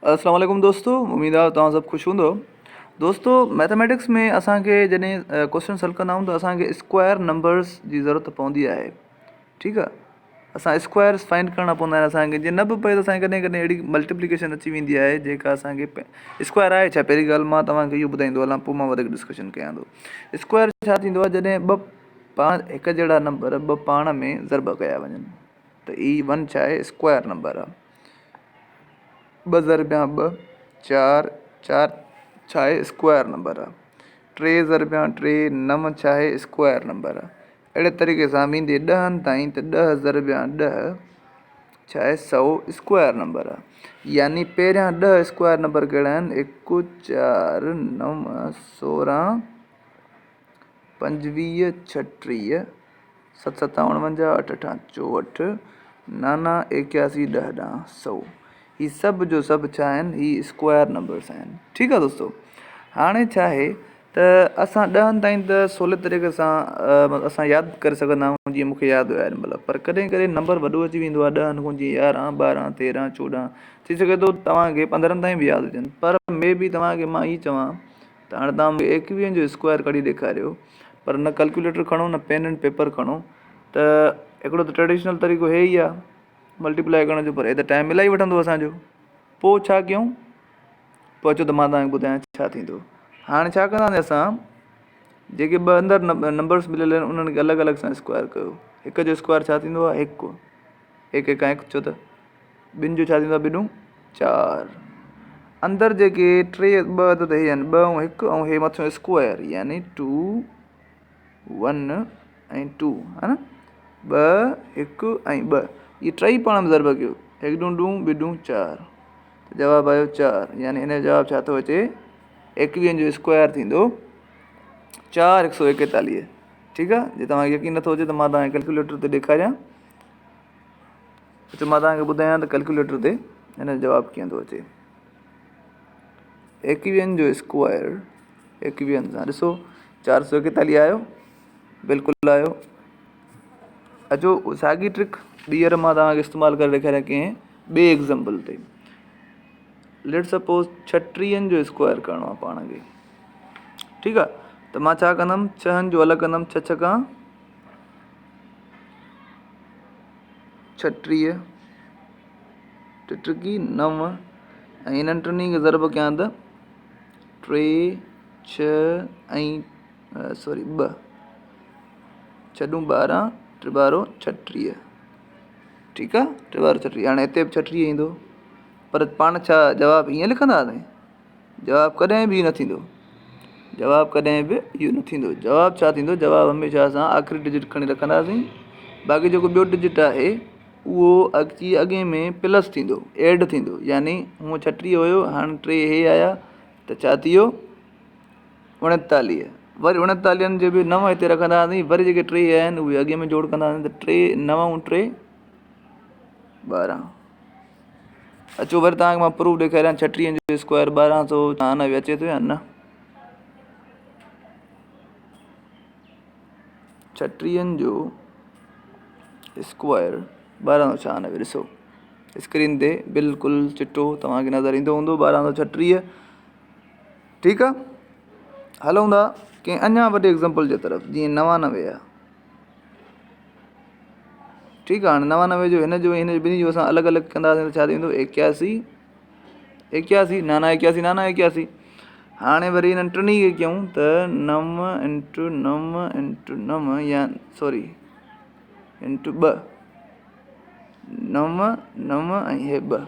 अस्सलाम वालेकुम दोस्तों, उम्मीद आहे तव्हां सभु ख़ुशि हूंदो। दोस्तों, मैथमेटिक्स में असांखे जॾहिं क्वेश्चन हल कंदा आहियूं त असांखे स्क्वायर नंबर्स जी ज़रूरत पवंदी आहे। ठीकु आहे, असां स्क्वायर्स फाइंड करणा पवंदा आहिनि असांखे। जीअं न बि पए त असांखे कॾहिं कॾहिं अहिड़ी मल्टीप्लिकेशन अची वेंदी आहे जेका असांखे स्क्वायर आहे छा। पहिरीं ॻाल्हि मां तव्हांखे इहो ॿुधाईंदो हलां, पोइ मां वधीक डिस्कशन कयां थो। स्क्वायर छा थींदो आहे, जॾहिं ॿ पाण हिकु जहिड़ा नंबर ॿ पाण में ज़रब कया वञनि त ई वन छा आहे, स्क्वायर नंबर आहे। 2 ज़रबिया 2 4 4 छा आहे, स्क्वायर नंबर आहे। 3 ज़रबिया 3 9 छा आहे, स्क्वायर नंबर आहे। अहिड़े तरीक़े सां वेंदे 10 ताईं त 10 ज़रबिया 10 छा आहे, 100 स्क्वायर नंबर आहे। यानी पहिरियां 10 स्क्वायर नंबर कहिड़ा आहिनि, 1 4 9 16 25 36 7 7 49 8 8 64 9 81 10 ॾांहुं 100। ही सभु जो सभु छा आहिनि, ही स्क्वायर नंबर्स आहिनि। ठीकु आहे दोस्तों, हाणे छा आहे त असां 10 ताईं त सवले तरीक़े सां असां यादि करे सघंदा आहियूं, जीअं मूंखे यादि हुया मतिलबु। पर कॾहिं कॾहिं नंबर वॾो अची वेंदो आहे, 10 खां जीअं 11 12 13 14 थी सघे थो तव्हांखे 15 ताईं बि यादि हुजनि। पर मे बि तव्हांखे मां ई चवां त हाणे तव्हां मूंखे 21 जो स्क्वायर कढी ॾेखारियो, पर न कैलकुलेटर खणो न पेन एंड पेपर खणो, त हिकिड़ो त ट्रेडिशनल तरीक़ो हे ई आहे मल्टीप्लाई करण जो, पर हे त टाइम इलाही वठंदो असांजो। पोइ छा कयूं, पोइ अचो त मां तव्हांखे ॿुधायां छा थींदो। हाणे छा कंदासीं, असां जेके ॿ अंदरि नंबर्स मिलियल आहिनि उन्हनि खे अलॻि अलॻि सां स्क्वायर कयो। हिक जो स्क्वायर छा थींदो आहे, 1 1 1 1 छो त 2 जो छा थींदो आहे, 2 4। अंदरि जेके 3 2 त हे आहिनि 2 ऐं 1 ऐं हे मथां स्क्वायर, यानी 2 1 ऐं 2 है न, 2 1 ऐं 2 इहे टई पाण में ज़रब कयो, 1 2 2 2 2 4 त जवाबु आयो 4। यानी हिन जो जवाबु छा थो अचे, 21 जो स्क्वायर थींदो 4 141। ठीकु आहे, जे तव्हांखे यकीन नथो अचे त मां तव्हांखे कैलकुलेटर ते ॾेखारियां, त मां तव्हांखे ॿुधायां त कैलकुलेटर ते हिन जो जवाबु कीअं थो अचे। 21 जो स्क्वायर 21 सां ॾिसो 441 आयो, बिल्कुलु आयो। अचो साॻी ट्रिक ॿीहर मां तव्हांखे इस्तेमालु करे ॾेखारियां कंहिं ॿिए एग्ज़ाम्पल ते। लेट सपोज़ 36 जो स्क्वायर करिणो आहे पाण खे। ठीकु आहे, त मां छा कंदुमि, 6 जो अलॻि कंदुमि, 6 छका 36 टिकी 9 ऐं इन्हनि टिनी खे ज़रब कयां त 3 6 ऐं सॉरी 2 6 12 3 12 36। ठीकु आहे, 3 12 36। हाणे हिते बि 36 ईंदो, पर पाण छा जवाबु ईअं लिखंदासीं, जवाबु कॾहिं बि न थींदो, जवाबु कॾहिं बि इहो न थींदो। जवाबु छा थींदो, जवाबु हमेशह असां आख़िरी डिजिट खणी रखंदासीं। बाक़ी जेको ॿियो डिजिट आहे उहो अची अॻे में प्लस थींदो, एड थींदो। यानी हूअं 36 हुयो, हाणे 3 हे आया त छा थी वियो, 39। वरी 39 जे बि 9 हिते रखंदासीं, वरी जेके 3 आहिनि उहे अॻे में जोड़ कंदासीं त 3 9 ऐं 3 12। अचो वरी तव्हांखे मां प्रूफ ॾेखारियां, 36 जो स्क्वायर 1296 अचे थो या न। 36 जो स्क्वायर 1296, ॾिसो स्क्रीन ते बिल्कुलु चिटो तव्हांखे नज़र ईंदो हूंदो, 1236। ठीकु आहे, हलूं था कंहिं अञा वॾे एग्ज़ाम्पल जे तरफ़, जीअं 99 आहे। ठीकु आहे, हाणे 99 जो हिन जो ॿिन्ही जो असां अलॻि अलॻि कंदासीं त छा थींदो, 81 81 नाना 81 नाना 81। हाणे वरी हिननि टिनी खे कयूं त 9 × 9 × 9 या सॉरी × 2 9 9 ऐं हे 2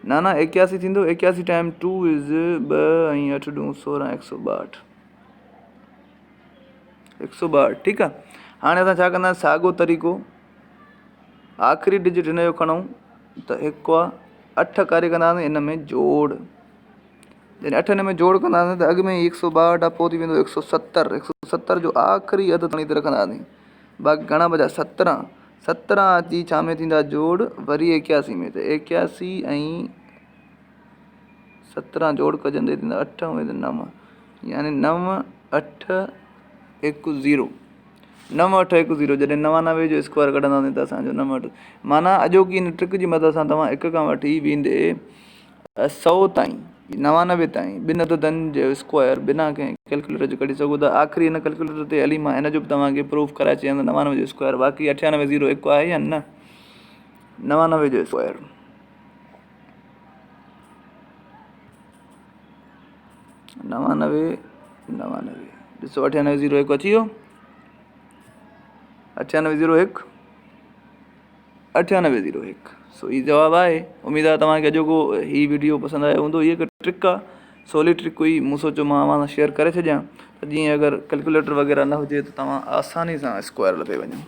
नाना 81 थींदो। 81 टाइम 2 इज़ 2 ऐं 8 ॾूं 16 162 162। ठीकु आहे, हाणे असां छा कंदासीं, साॻियो तरीक़ो, आख़िरी डिजिट हिन जो खणूं त 1 आहे, 8 करे कंदासीं हिन में जोड़। जॾहिं 8 हिन में जोड़ कंदासीं त अॻु में 162 आहे, पोइ थी वेंदो 170। 170 जो आख़िरी अधु खणी त रखंदासीं। बाक़ी घणा बचा, 17 17 अची छा में थींदा जोड़, वरी 81 में, त 81 ऐं 17 जोड़ कजंदे थींदा 8 ऐं 9, यानी 9 8 1 0। 9810 जॾहिं 99 जो स्क्वायर कढंदासीं त असांजो 98 माना अॼोकी हिन ट्रिक जी मदद सां तव्हां 1 खां वठी वेंदे 100 ताईं 99 ताईं ॿिनि अददनि जो स्क्वायर बिना कंहिं कैलकुलेटर जो कढी सघो था। आख़िरी हिन कैलकुलेटर ते हली मां हिन जो बि तव्हांखे प्रूफ कराए छॾींदो 99 जो स्क्वायर बाक़ी 9801 आहे या न 99 जो स्क्वायर 99 ॾिसो 9801 अची वियो 9801 9801 सो हीउ जवाबु आहे। उमेदु आहे तव्हांखे अॼोको हीउ वीडियो पसंदि आयो हूंदो। हीअ हिकु ट्रिक आहे सवली ट्रिक हुई मूं सोचियो मां अव्हां सां शेयर करे छॾियां त जीअं अगरि कैलकुलेटर वग़ैरह न हुजे त तव्हां आसानी सां स्क्वायर लभे वञो।